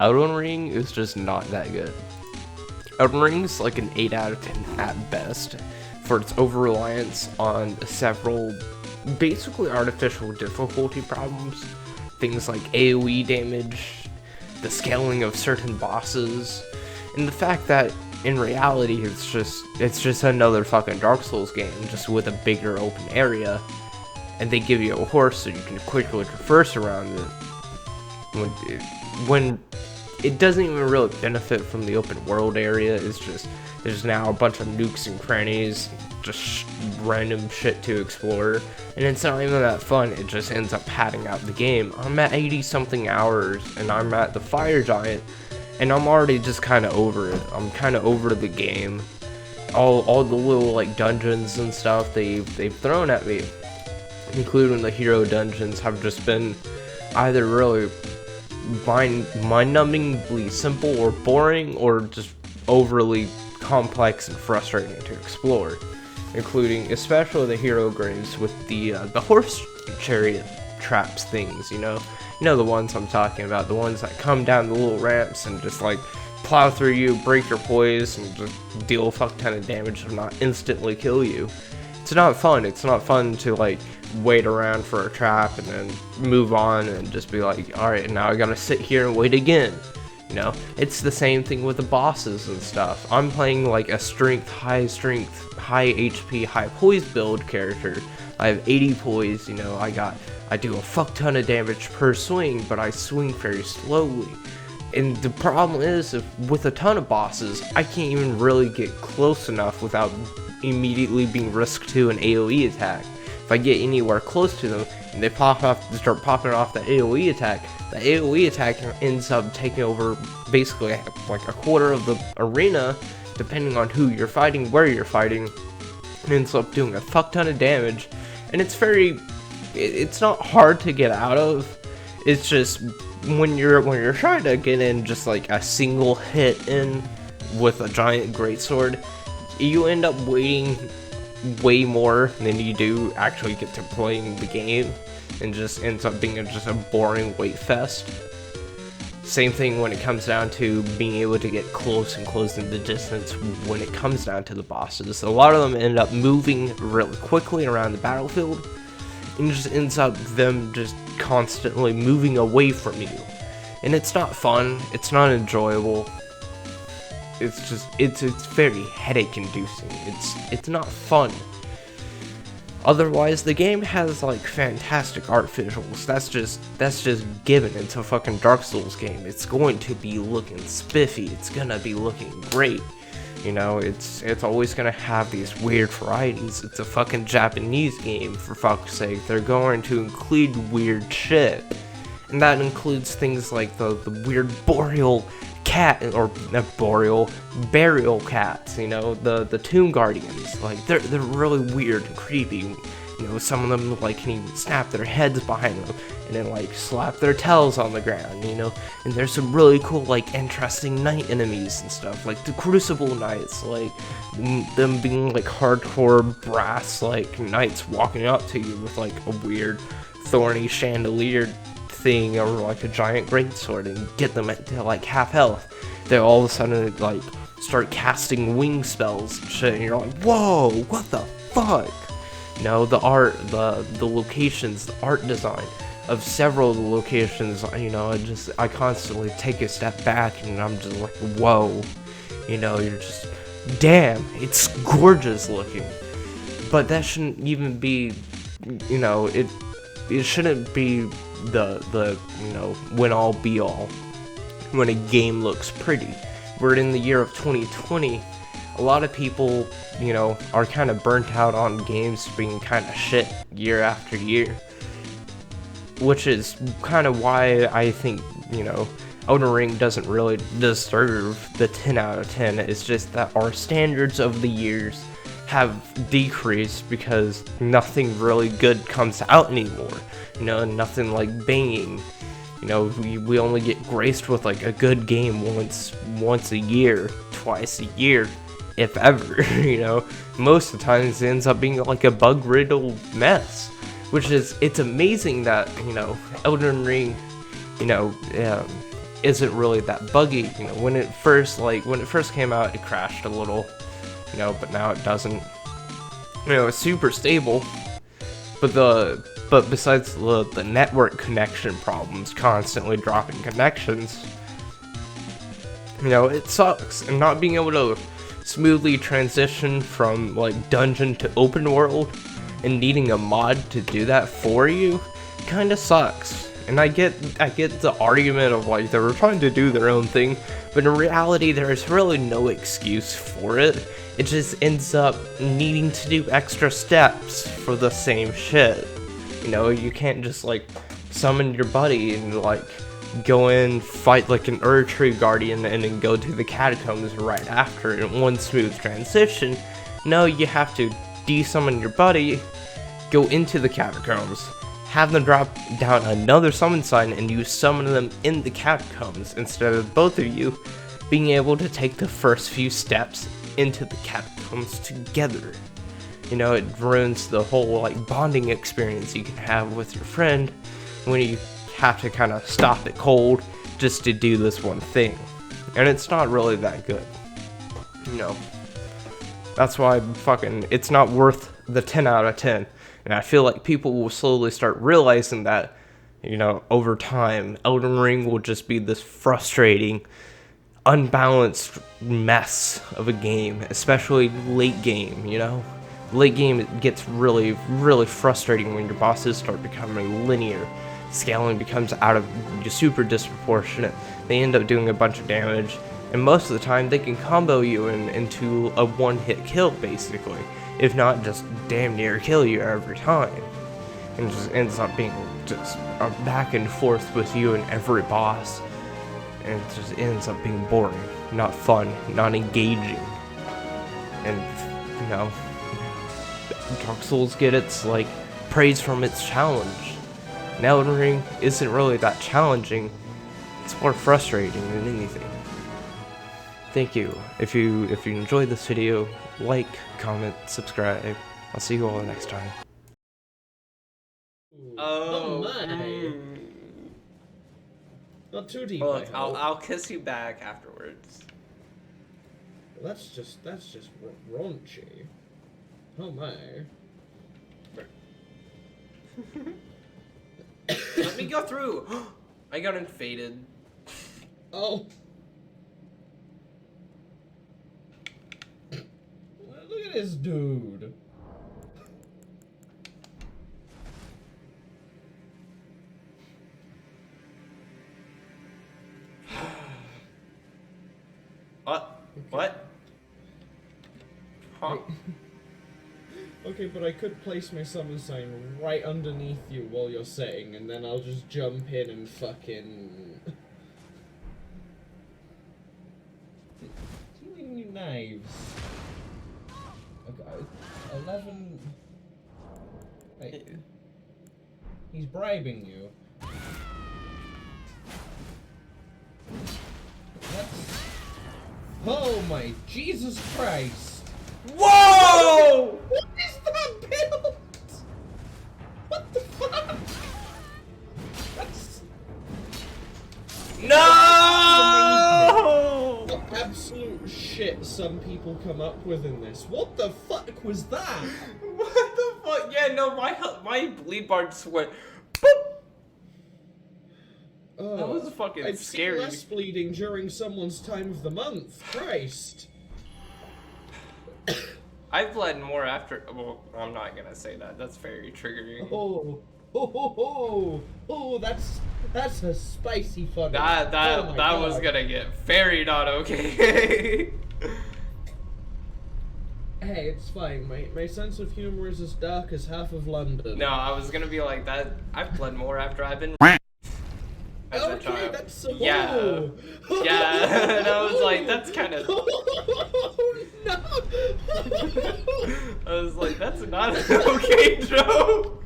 Elden Ring is just not that good. Elden Ring is like an 8 out of 10 at best for its over-reliance on several basically artificial difficulty problems. Things like AoE damage, the scaling of certain bosses, and the fact that in reality it's just another fucking Dark Souls game, just with a bigger open area, and they give you a horse so you can quickly traverse around it. When it doesn't even really benefit from the open world area, it's just there's now a bunch of nooks and crannies, just random shit to explore, and it's not even that fun. It just ends up padding out the game. I'm at 80 something hours, and I'm at the fire giant, and I'm already just kind of over it. I'm kind of over the game. All the little like dungeons and stuff they've thrown at me, including the hero dungeons, have just been either really mind-numbingly simple or boring, or just overly complex and frustrating to explore, including especially the hero graves with the horse chariot traps things, you know the ones I'm talking about, the ones that come down the little ramps and just like plow through you, break your poise, and just deal a fuck ton of damage and not instantly kill you. It's not fun. It's not fun to like wait around for a trap and then move on and just be like, alright, now I gotta sit here and wait again. You know, it's the same thing with the bosses and stuff. I'm playing like a high HP, high poise build character. I have 80 poise, you know, I do a fuck ton of damage per swing, but I swing very slowly. And the problem is, with a ton of bosses, I can't even really get close enough without immediately being risked to an AoE attack. If I get anywhere close to them and they start popping off the AoE attack ends up taking over basically like a quarter of the arena, depending on who you're fighting, where you're fighting. It ends up doing a fuck ton of damage, and it's not hard to get out of. It's just when you're trying to get in just like a single hit in with a giant greatsword, you end up waiting way more than you do actually get to playing the game, and just ends up being just a boring wait fest. Same thing when it comes down to being able to get close and close in the distance when it comes down to the bosses. A lot of them end up moving really quickly around the battlefield, and it just ends up them just constantly moving away from you. And it's not fun, it's not enjoyable. It's very headache inducing. It's not fun. Otherwise, the game has like fantastic art visuals. That's just given. It's a fucking Dark Souls game. It's going to be looking spiffy. It's gonna be looking great. You know, it's always gonna have these weird varieties. It's a fucking Japanese game, for fuck's sake. They're going to include weird shit, and that includes things like the weird boreal cat, or burial cats, you know, the tomb guardians. Like they're really weird and creepy. You know, some of them like can even snap their heads behind them and then like slap their tails on the ground, you know. And there's some really cool like interesting night enemies and stuff, like the Crucible Knights, like them being like hardcore brass like knights walking up to you with like a weird thorny chandelier thing or like a giant greatsword, and get them to like half health. They all of a sudden like start casting wing spells and shit, and you're like, whoa, what the fuck? You know, the art, the locations, the art design of several of the locations, you know, I constantly take a step back and I'm just like, whoa, you know, you're just, damn, it's gorgeous looking. But that shouldn't even be, you know, it shouldn't be the you know, win all be all when a game looks pretty. We're in the year of 2020. A lot of people, you know, are kind of burnt out on games being kind of shit year after year, which is kind of why I think, you know, Elden Ring doesn't really deserve the 10 out of 10. It's just that our standards of the years have decreased because nothing really good comes out anymore. You know, nothing like banging. You know, we only get graced with like a good game once a year, twice a year, if ever. You know, most of the times it ends up being like a bug-riddled mess, which is, it's amazing that, you know, Elden Ring, you know, isn't really that buggy. You know, when it first came out, it crashed a little, you know, but now it doesn't. You know, it's super stable, but besides the network connection problems, constantly dropping connections, you know, it sucks. And not being able to smoothly transition from like dungeon to open world and needing a mod to do that for you kind of sucks. And I get the argument of like they were trying to do their own thing, but in reality there's really no excuse for it. It just ends up needing to do extra steps for the same shit. You know, you can't just like summon your buddy and like go in, fight like an Erdtree guardian, and then go to the catacombs right after in one smooth transition. No, you have to de-summon your buddy, go into the catacombs, have them drop down another summon sign, and you summon them in the catacombs instead of both of you being able to take the first few steps into the catacombs together. You know, it ruins the whole like bonding experience you can have with your friend when you have to kind of stop it cold just to do this one thing. And it's not really that good. You know, that's why it's not worth the 10 out of 10. And I feel like people will slowly start realizing that, you know, over time, Elden Ring will just be this frustrating, unbalanced mess of a game, especially late game, you know? Late game, it gets really, really frustrating when your bosses start becoming linear. Scaling becomes super disproportionate. They end up doing a bunch of damage, and most of the time they can combo you into a one-hit kill, basically. If not, just damn near kill you every time. And it just ends up being just a back and forth with you and every boss. And it just ends up being boring, not fun, not engaging. And, you know, Dark Souls get its, like, praise from its challenge. And Elden Ring isn't really that challenging, it's more frustrating than anything. Thank you. If you enjoyed this video, like, comment, subscribe. I'll see you all next time. Oh my. Not too deep. Look, I'll kiss you back afterwards. Well, that's just raunchy. Oh my. Let me go through. I got infaded. Oh. Look at this dude. What? What? Huh? Okay, but I could place my summon sign right underneath you while you're sitting, and then I'll just jump in and fucking... Stealing new knives. Okay, 11... Wait. He's bribing you. That's... Oh my Jesus Christ! Whoa! What is that build? What the fuck? That's... No! What absolute shit some people come up with in this. What the fuck was that? What the fuck? Yeah, no, my bleed bar just went boop. That was fucking I've scary. seen less bleeding during someone's time of the month. Christ. I bled more after. Well, I'm not gonna say that. That's very triggering. Oh, that's a spicy fun. That was gonna get very not okay. Hey, it's fine. My sense of humor is as dark as half of London. No, I was gonna be like that. I've bled more after I've been. Okay, that's so yeah. Yeah, and I was like, that's kind of. Oh no! I was like, that's not an okay joke.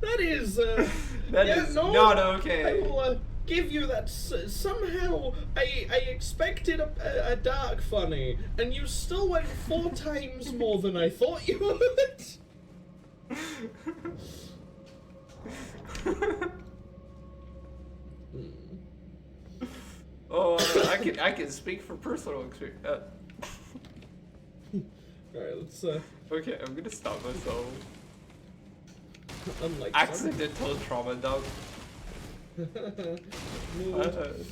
That is. That is not okay. I will give you that. Somehow, I expected a dark funny, and you still went 4 times more than I thought you would. Oh, I can speak from personal experience. Alright, let's Okay, I'm gonna stop myself. unlike Accidental trauma dump. Mood.